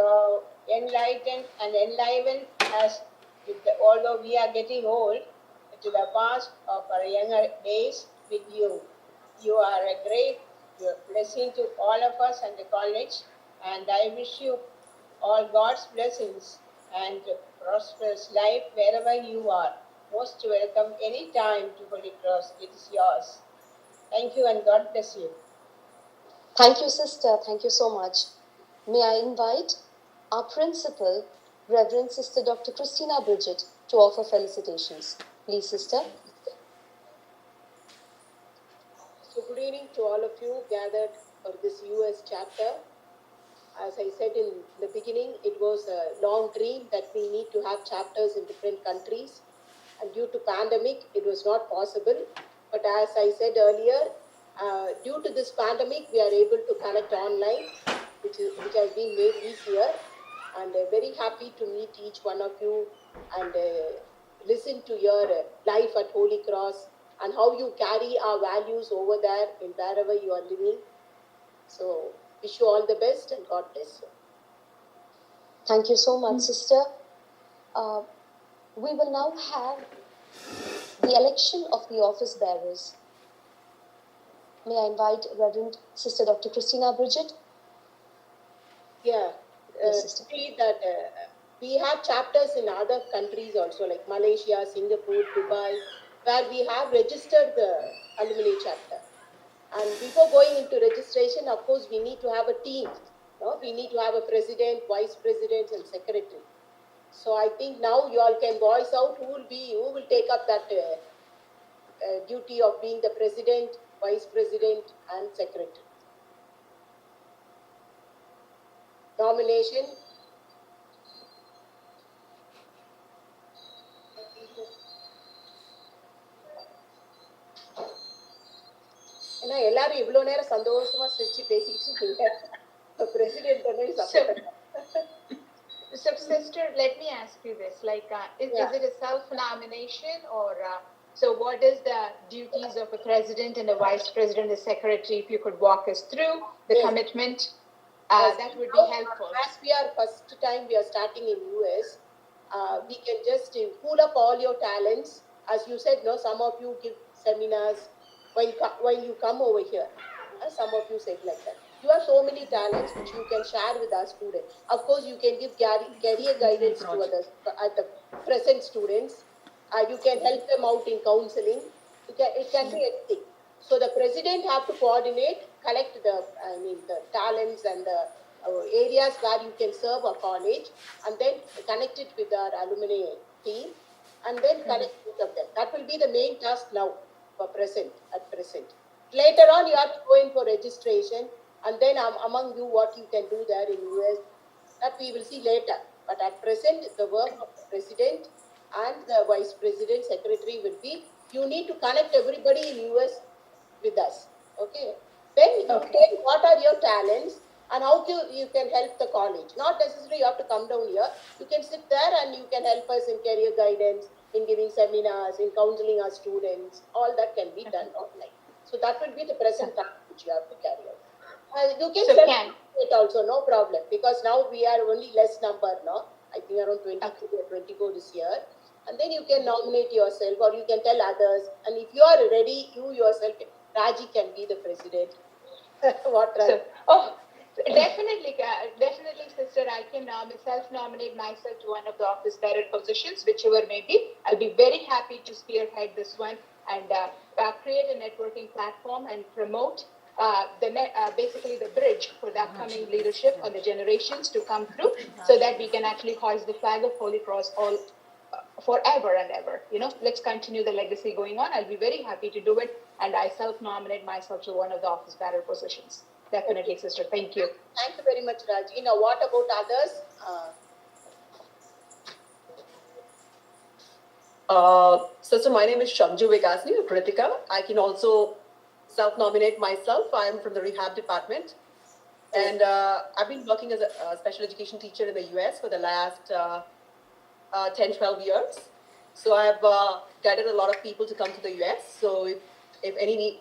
enlightened and enlivened us, although we are getting old, to the past of our younger days with you. You are a great blessing to all of us and the college, and I wish you all God's blessings and prosperous life wherever you are. Most welcome anytime to Holy Cross. It is yours. Thank you and God bless you. Thank you, sister. Thank you so much. May I invite our principal, Reverend Sister Dr. Christina Bridget, to offer felicitations. Please, sister. So good evening to all of you gathered for this US chapter. As I said in the beginning, it was a long dream that we need to have chapters in different countries. And due to pandemic, it was not possible. But as I said earlier, due to this pandemic, we are able to connect online, which has been made easier. And very happy to meet each one of you and listen to your life at Holy Cross and how you carry our values over there in wherever you are living. So wish you all the best and God bless you. Thank you so much, sister. We will now have the election of the office bearers. May I invite Reverend Sister Dr. Christina Bridget? Yeah, see that we have chapters in other countries also, like Malaysia, Singapore, Dubai, where we have registered the alumni chapter. And before going into registration, of course, we need to have a team. No? We need to have a president, vice president, and secretary. So I think now you all can voice out who will take up that duty of being the president, vice president, and secretary. Nomination. ஏன்னா எல்லாரும் இவ்வளவு நேரம் சந்தோஷமா சிரிச்சு பேசிட்டு இருக்கீங்க president. So, sister, let me ask you this: is it a self-nomination, or so? What is the duties of a president and a vice president, a secretary? If you could walk us through the commitment, that would be helpful. As we are first time we are starting in US, we can just pull up all your talents. As you said, no, some of you give seminars when you come over here. Some of you said like that. You have so many talents which you can share with our students. Of course, you can give career guidance to others, at the present students. You can help them out in counseling. It can be anything. So the president have to coordinate, collect the talents and the areas where you can serve a college, and then connect it with our alumni team, and then connect both of them. That will be the main task now for at present. Later on, you have to go in for registration, and then among you what you can do there in US, that we will see later But at present, the work of the president and the vice president, secretary will be, you need to connect everybody in US with us. Okay. Then you tell what are your talents and how you can help the college. Not necessarily you have to come down here. You can sit there and you can help us in career guidance, in giving seminars, in counseling our students. All that can be done online. So that will be the present task which you have to carry out. You can it also, no problem, because now we are only less number now. I think around 23 or 24 this year. And then you can nominate yourself or you can tell others. And if you are ready, you yourself, Raji can be the president. What, Raji? Definitely, sister. I can self-nominate myself to one of the office bearer positions, whichever may be. I'll be very happy to spearhead this one and create a networking platform and promote basically the bridge for the upcoming leadership or the generations to come through, so that we can actually hoist the flag of Holy Cross all forever and ever. Let's continue the legacy going on. I'll be very happy to do it, and I self-nominate myself to one of the office bearer positions. Definitely, sister. Thank you. Thank you very much, Raji. Now, what about others? So my name is Shamju Vikasni, or Kritika. I can also self-nominate myself. I am from the rehab department. And I've been working as a special education teacher in the US for the last 10, 12 years. So I've guided a lot of people to come to the US. So if any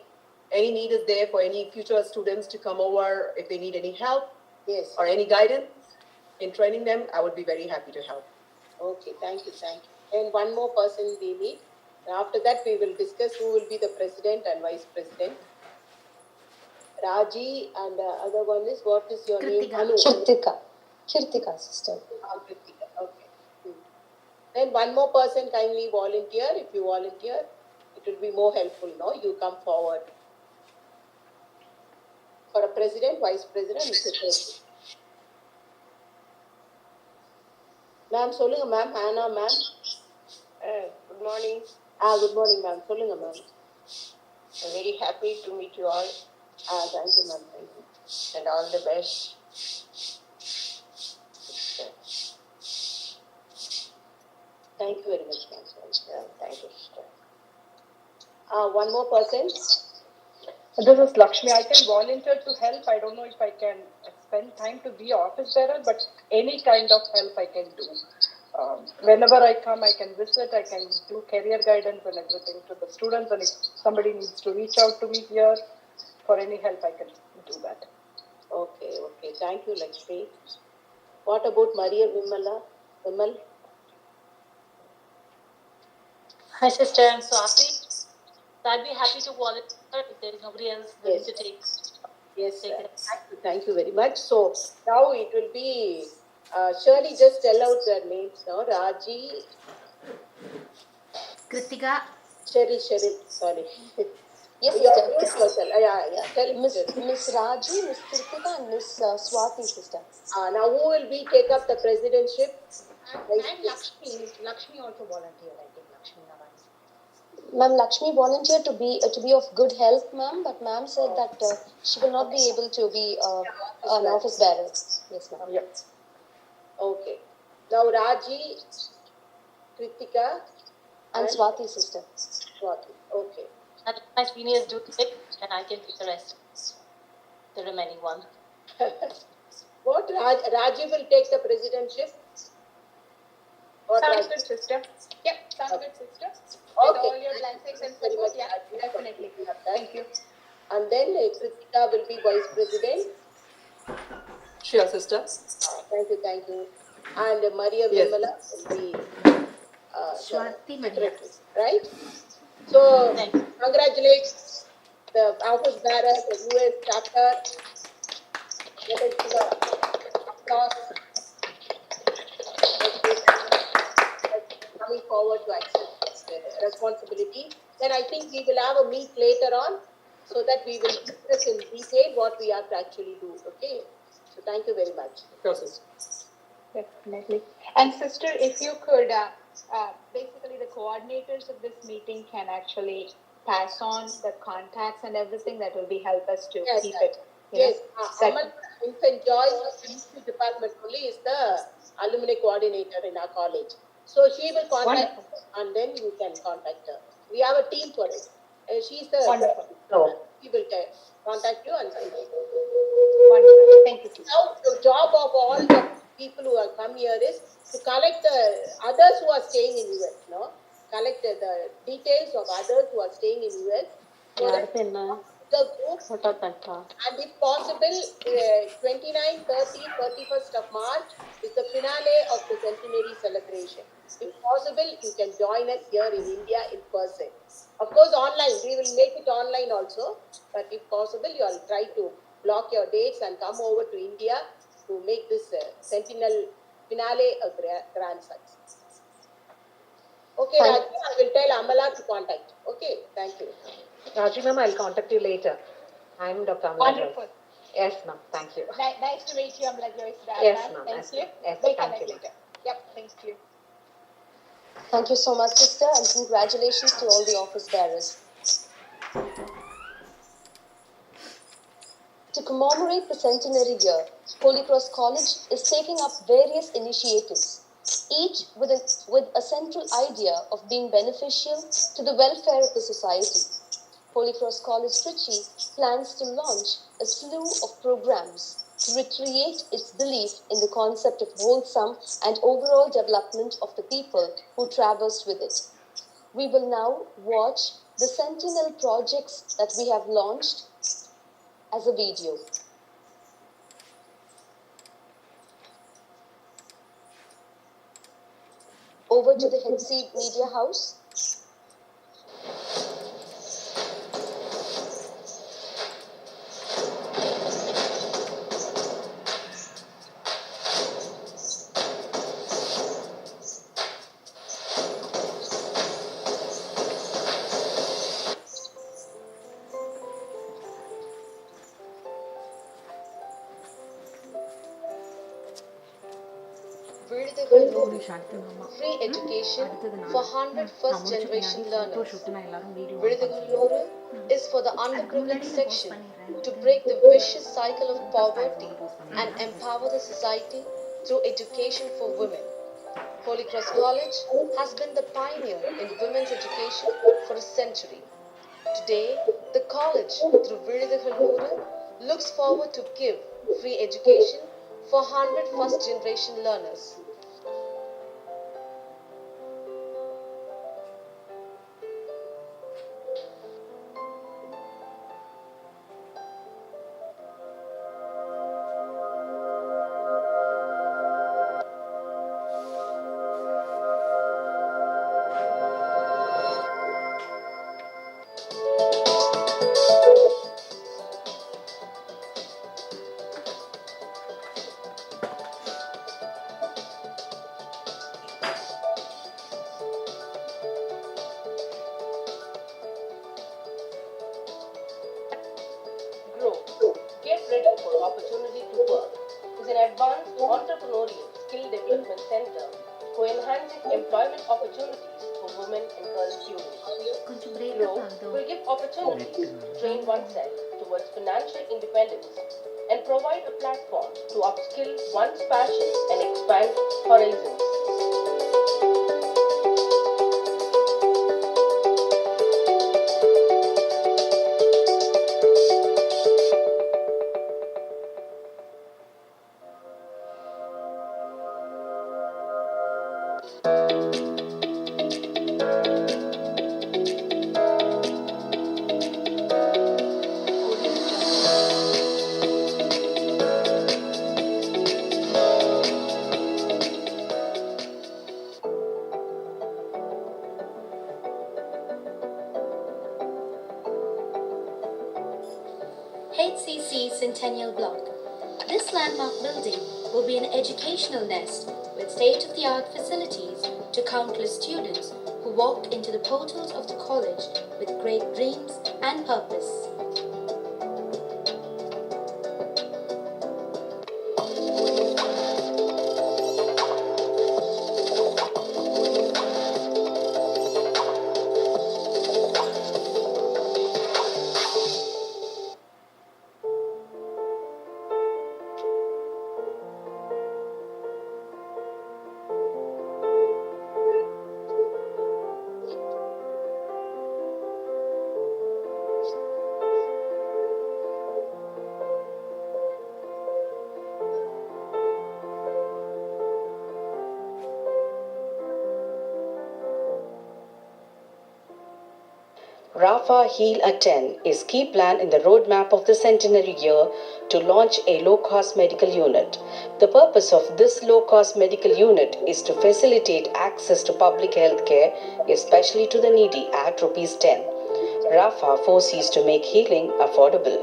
need is there for any future students to come over, if they need any help or any guidance in training them, I would be very happy to help. Okay, thank you. And one more person we need. After that, we will discuss who will be the president and vice president. Raji, and the other one is, what is your name? Anu. Kirtika, sister. Kirtika, okay. Then one more person kindly volunteer. If you volunteer, it will be more helpful, no? You come forward. For a president, vice president, and secretary. Ma'am, solunga ma'am, Hannah ma'am. Good morning. Good morning, ma'am. Solunga ma'am. I'm very happy to meet you all. Thank you, ma'am. Thank you. And all the best. Thank you very much, ma'am. Thank you, sister. One more person. This is Lakshmi. I can volunteer to help. I don't know if I can spend time to be office bearer, but any kind of help I can do. Whenever I come, I can visit, I can do career guidance and everything to the students. And if somebody needs to reach out to me here for any help, I can do that. Okay. Thank you, Lakshmi. What about Maria Vimal? Hi, sister. I'm Swati. So I'd be happy to volunteer if there is nobody else willing to take. Yes, thank you very much. So now it will be, Shirley, just tell out their names now. Raji. Kritika. Cheryl, sorry. Yes, sister. Tell Miss Raji, Miss Kritika, and Miss Swati, sister. Now who will take up the presidentship? And Lakshmi. Lakshmi also volunteered, I think. Lakshmi Narayana. Ma'am, Lakshmi volunteered to be of good health, ma'am, but ma'am said that she will not be able to be an office bearer. Yes, ma'am. Yep. Okay. Now Raji, Kritika, and Swati, sister. Swati. Okay. And my seniors do it, and I can take the rest, the remaining one. What? Raji will take the presidentship? Sounds good, sister. Yep, sounds good, sister. With all your blessings and support, definitely. Thank you. And then Kritika will be vice president. Sure, sister. Thank you. And Maria Vimala will be Swati secretary, right? So, congratulate the office bearer, the US chapter. Let us give a applause. Coming forward to accept the responsibility. Then I think we will have a meet later on so that we will discuss in detail what we have to actually do. Okay? So thank you very much. Sure, sister. Definitely. And sister, if you could, basically the coordinators of this meeting can actually pass on the contacts and everything that will be help us to keep it. Yes. Infant Joyce of the history department only is the alumni coordinator in our college. So she will contact you and then you can contact her. We have a team for it. She's the Wonderful. She will contact you and send you. Wonderful. Thank you. Now the job of all the people who have come here is to collect the others who are staying in US, no? Collect the details of others who are staying in US. So that the group, and if possible, 29, 30, 31st of March is the finale of the centenary celebration. If possible, you can join us here in India in person. Of course, online. We will make it online also. But if possible, you all try to block your dates and come over to India to make this centennial finale a grand success. Okay, Raji, I will tell Amala to contact. Okay, thank you. Raji ma'am, I'll contact you later. I'm Dr. Amala. Wonderful. Yes, ma'am. Thank you. Nice to meet you, Amala Joyce. Yes, ma'am. Thank you. Yes, We'll thank connect you. later. Yep, thank you. Thank you so much, sister, and congratulations to all the office bearers. To commemorate the centenary year, Holy Cross College is taking up various initiatives, each with a central idea of being beneficial to the welfare of the society. Holy Cross College Trichy plans to launch a slew of programs to recreate its belief in the concept of wholesome and overall development of the people who traverse with it. We will now watch the sentinel projects that we have launched as a video. Over to the Headseed Media House. Free education for 100 first generation learners. Virudugaluru is for the underprivileged section to break the vicious cycle of poverty and empower the society through education for women. Holy Cross College has been the pioneer in women's education for a century. Today, the college through Virudugaluru looks forward to give free education for 100 first generation learners. Get Ready for Opportunity to Work is an advanced entrepreneurial skill development center for enhancing employment opportunities for women and girl students. Grow will give opportunities to train oneself towards financial independence and provide a platform to upskill one's passion and expand horizons. HCC Centennial Block. This landmark building will be an educational nest with state-of-the-art facilities to countless students who walk into the portals of the college with great dreams and purpose. Rafa Heal at 10 is key plan in the roadmap of the centenary year to launch a low-cost medical unit. The purpose of this low-cost medical unit is to facilitate access to public health care, especially to the needy, at rupees 10. Rafa foresees to make healing affordable.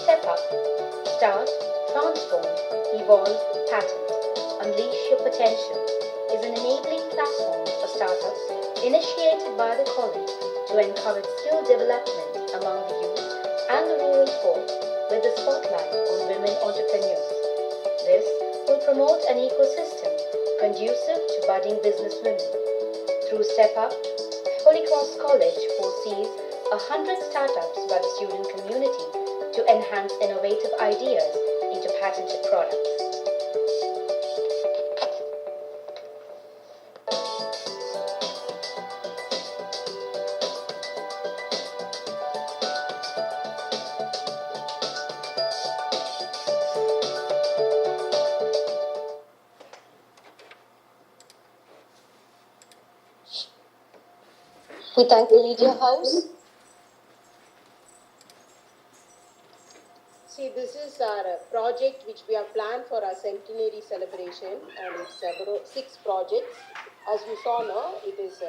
Step up, start, transform, evolve, patent, unleash your potential is an enabling platform for startups initiated by the college to encourage skill development among the youth and the rural folk with the spotlight on women entrepreneurs. This will promote an ecosystem conducive to budding businesswomen. Through Step Up, Holy Cross College foresees 100 startups by the student community to enhance innovative ideas into patented products. We thank the Media House. See, this is our project which we have planned for our centenary celebration, and it's about 6 projects. As you saw now, it is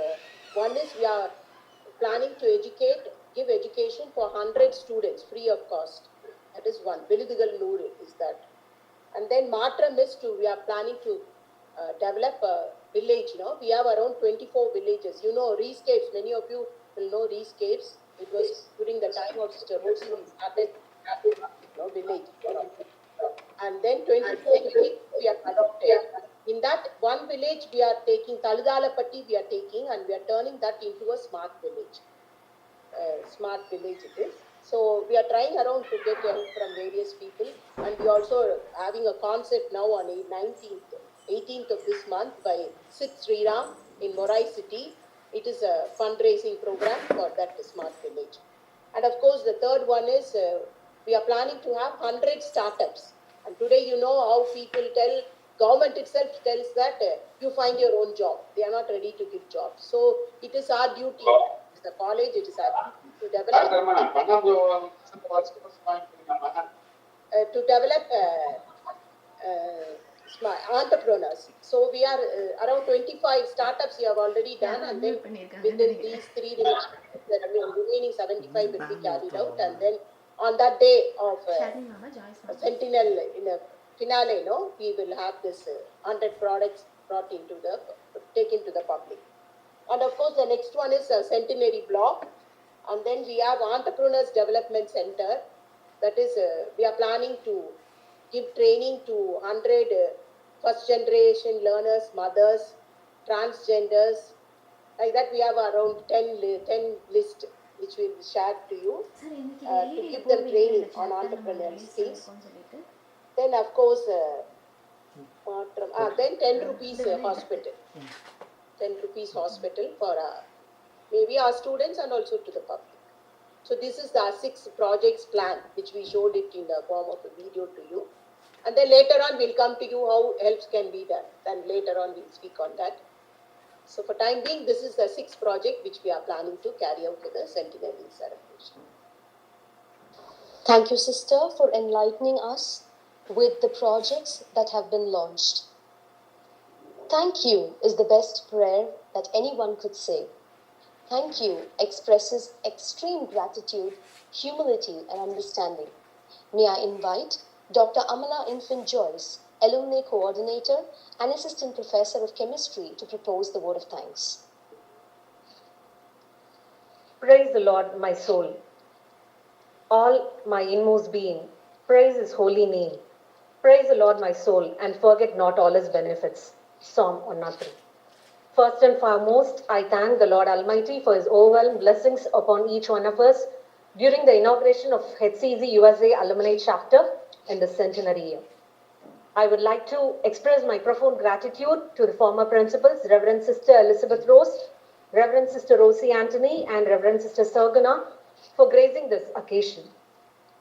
one is we are planning to give education for 100 students free of cost. That is one. Viludugal Noor is that. And then Matram is we are planning to develop a village. We have around 24 villages. Rescapes. Many of you will know Rescapes. It was during the time of Sister Rosie we started village. And then 24 villages we are adopted. In that one village we are taking Taludalapatti and we are turning that into a smart village. Smart village it is. So we are trying around to get help from various people, and we also having a concert now on 18th of this month by Sith Sriram in Morai City. It is a fundraising program for that smart village. And of course the third one is we are planning to have 100 startups. And today how people tell, government itself tells that you find your own job. They are not ready to give jobs. So it is our duty, as the college, it is our duty to develop smart entrepreneurs. So we are around 25 startups we have already done, and then within these 3 remaining 75 will be carried out, and then on that day of Sentinel in a finale, we will have this 100 products taken to the public. And of course, the next one is a centenary block, and then we have Entrepreneurs Development Center. That is, we are planning to give training to 100 first generation learners, mothers, transgenders. Like that, we have around 10 list which we will share to you to give them training on entrepreneurial skills. Then of course, then 10 rupees hospital. 10 rupees hospital for maybe our students and also to the public. So this is the 6 projects plan, which we showed it in the form of a video to you. And then later on we'll come to you how helps can be done. Then later on we'll speak on that. So for time being, this is the 6th project which we are planning to carry out for the centenary celebration. Thank you, sister, for enlightening us with the projects that have been launched. Thank you is the best prayer that anyone could say. Thank you expresses extreme gratitude, humility, and understanding. May I invite Dr. Amala Infant Joyce, Alumni Coordinator and Assistant Professor of Chemistry, to propose the word of thanks. Praise the Lord, my soul. All my inmost being, praise His holy name. Praise the Lord, my soul, and forget not all His benefits. Psalm 103. First and foremost, I thank the Lord Almighty for His overwhelming blessings upon each one of us during the inauguration of HCZ USA Alumni Chapter in the centenary year. I would like to express my profound gratitude to the former principals, Reverend Sister Elizabeth Rose, Reverend Sister Rosie Anthony, and Reverend Sister Sergana for gracing this occasion.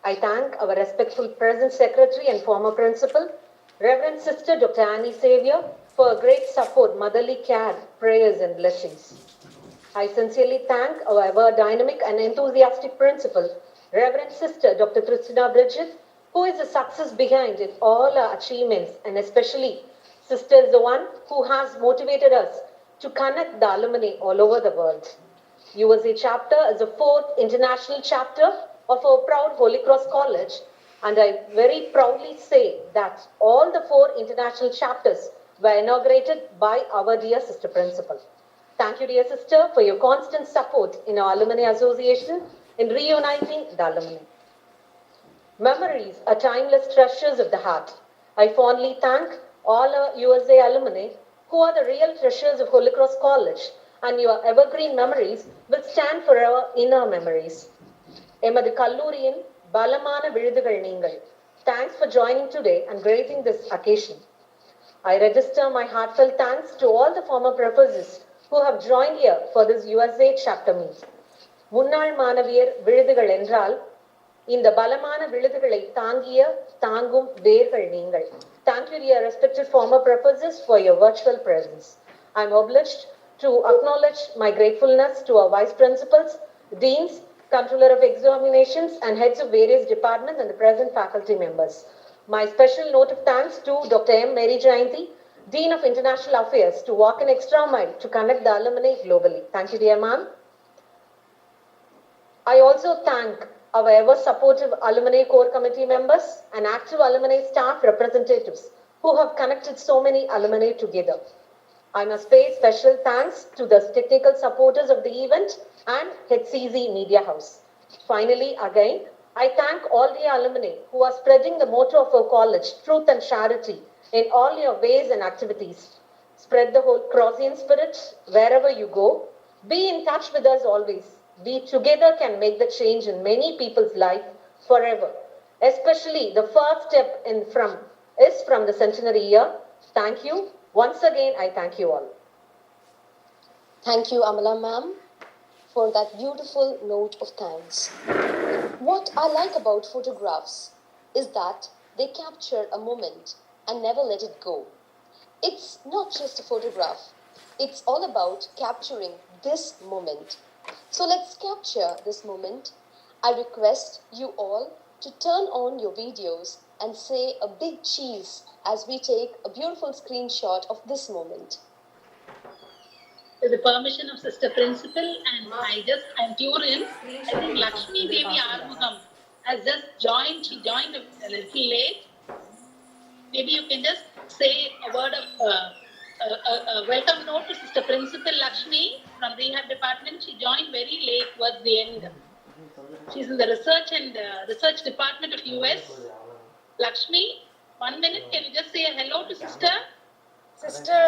I thank our respectful present secretary and former principal, Reverend Sister Dr. Annie Xavier, for her great support, motherly care, prayers, and blessings. I sincerely thank our ever dynamic and enthusiastic principal, Reverend Sister Dr. Christina Bridget, who is the success behind in all our achievements, and especially Sister is the one who has motivated us to connect the alumni all over the world. USA chapter is the 4th international chapter of our proud Holy Cross College, and I very proudly say that all the 4 international chapters were inaugurated by our dear Sister Principal. Thank you, dear sister, for your constant support in our Alumni Association in reuniting the alumni. Memories are timeless treasures of the heart. I fondly thank all our USA alumni who are the real treasures of Holy Cross College, and your evergreen memories will stand forever in our memories. எமது கல்லூரியின் பலமான விருதுகள் நீங்கள். Thanks for joining today and gracing this occasion. I register my heartfelt thanks to all the former professors who have joined here for this USA chapter meet. முன்னாள் மாணவியர் விருதுகள் என்றால் இந்த பலமான விழுதுகளை தாங்கும் வேர்கள் நீங்கள். Thank you, dear respected former professors, for your virtual presence. I am obliged to acknowledge my gratefulness to our vice principals, deans, controller of examinations, and heads of various departments and the present faculty members. My special note of thanks to Dr. M. Mary Jayanti, Dean of International Affairs, to walk an extra mile to connect the alumni globally. Thank you, dear ma'am. I also thank our ever supportive alumni core committee members and active alumni staff representatives who have connected so many alumni together. I must pay special thanks to the technical supporters of the event and HCZ Media House. Finally, again, I thank all the alumni who are spreading the motto of our college, truth and charity, in all your ways and activities. Spread the whole Crossian spirit wherever you go. Be in touch with us always. We together can make the change in many people's life forever. Especially the first step is from the centenary year. Thank you. Once again, I thank you all. Thank you, Amala ma'am, for that beautiful note of thanks. What I like about photographs is that they capture a moment and never let it go. It's not just a photograph. It's all about capturing this moment. So let's capture this moment. I request you all to turn on your videos and say a big cheese as we take a beautiful screenshot of this moment. With the permission of Sister Principal, and I'm Turin. I think Lakshmi Devi Armugam has just joined. She joined a little late. Maybe you can just say a word of a welcome note to Sister Principal Lakshmi from Rehab Department. She joined very late towards the end. She's in the research department of US. Lakshmi, 1 minute, can you just say a hello to sister? Sister,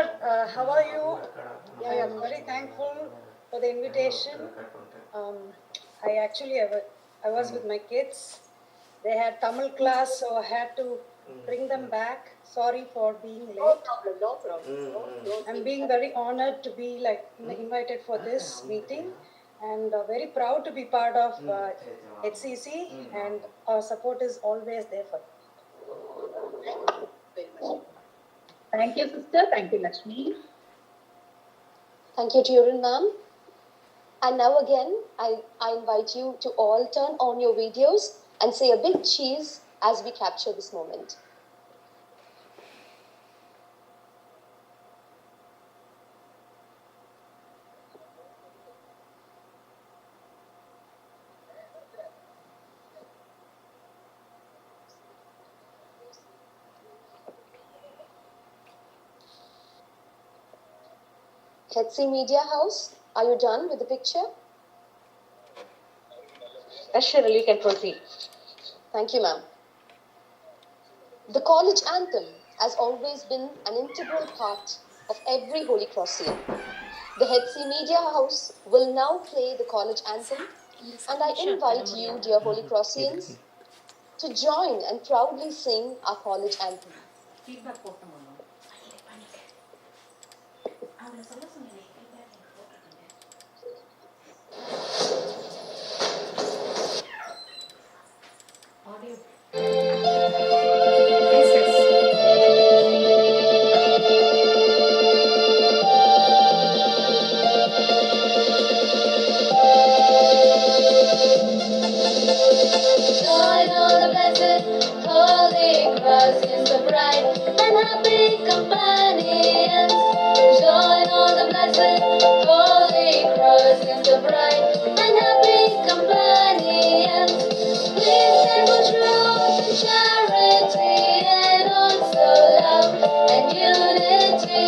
how are you? I am very thankful for the invitation. I was with my kids. They had Tamil class, so I had to bring them back. Sorry for being late. No problem. I'm being very honored to be invited for this meeting, and very proud to be part of HCC, and our support is always there for you. Thank you, sister. Thank you, Lakshmi. Thank you, Turin ma'am. And now again, I invite you to all turn on your videos and say a big cheese as we capture this moment. Hetzi Media House, are you done with the picture? Ashwin, you can proceed. Thank you, ma'am. The college anthem has always been an integral part of every Holy Crossian. The Hetzi Media House will now play the college anthem, and I invite you, dear Holy Crossians, to join and proudly sing our college anthem. Join all the blessed Holy Cross in the bright and happy companions. Join all the blessed Holy Cross in the bright and happy companions. We stand for truth and charity and also love and unity.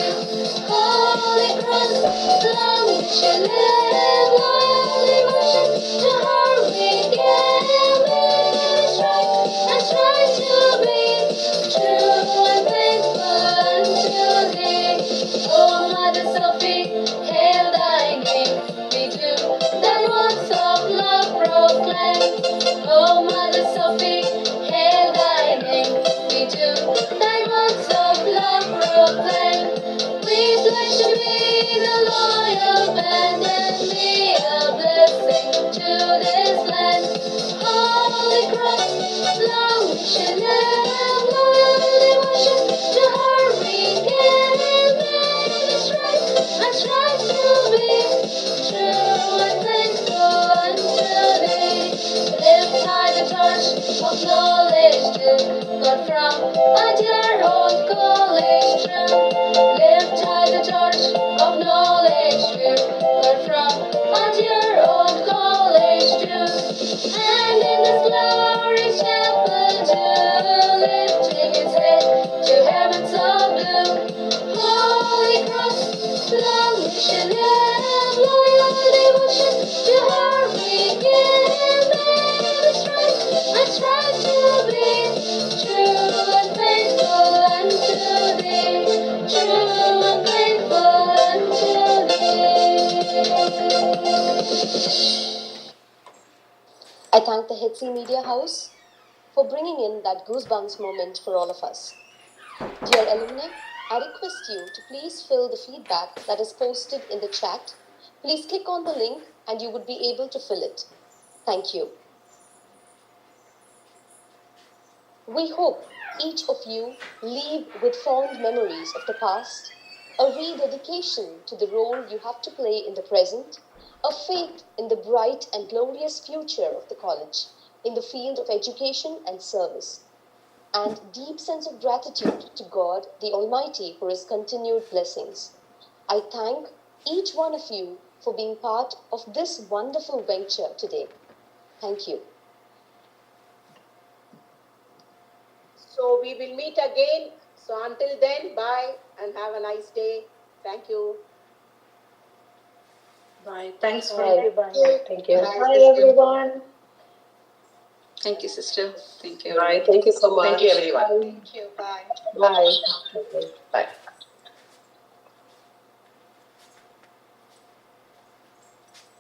Holy Cross, long we shall live, loyally worship to her we give. I try to be true and faithful unto thee. Oh, Mother Sophie, hail thy name. We do thy words of love proclaim. Oh, Mother Sophie, hail thy name. We do thy words of love proclaim. We pledge to be the loyal band and be a blessing to this land. Holy Cross, long we shall live, loyally worship to her we give. I strive to be true and faithful unto thee. Lift high the torch of knowledge to God from our dear old college true. Lift high the torch of knowledge to God from our dear old college true. And in this glorious chapel too, lifting its head to heavens so blue. Holy Cross, long we shall live, loyally worship to her we give. I strive to be true and faithful unto thee, true and faithful unto thee. I thank the Hetzi Media House for bringing in that goosebumps moment for all of us. Dear alumni, I request you to please fill the feedback that is posted in the chat. Please click on the link and you would be able to fill it. Thank you. We hope each of you leave with fond memories of the past, a rededication to the role you have to play in the present, a faith in the bright and glorious future of the college in the field of education and service, and deep sense of gratitude to God the Almighty for His continued blessings. I thank each one of you for being part of this wonderful venture today. Thank you. So we will meet again. So until then, bye and have a nice day. Thank you. Bye. Thanks for Thank you. Bye, Bye, sister. everyone. Thank you, sister. Thank you. Bye. Thank you so much. Thank you, everyone. Thank you. Bye. Bye. Bye.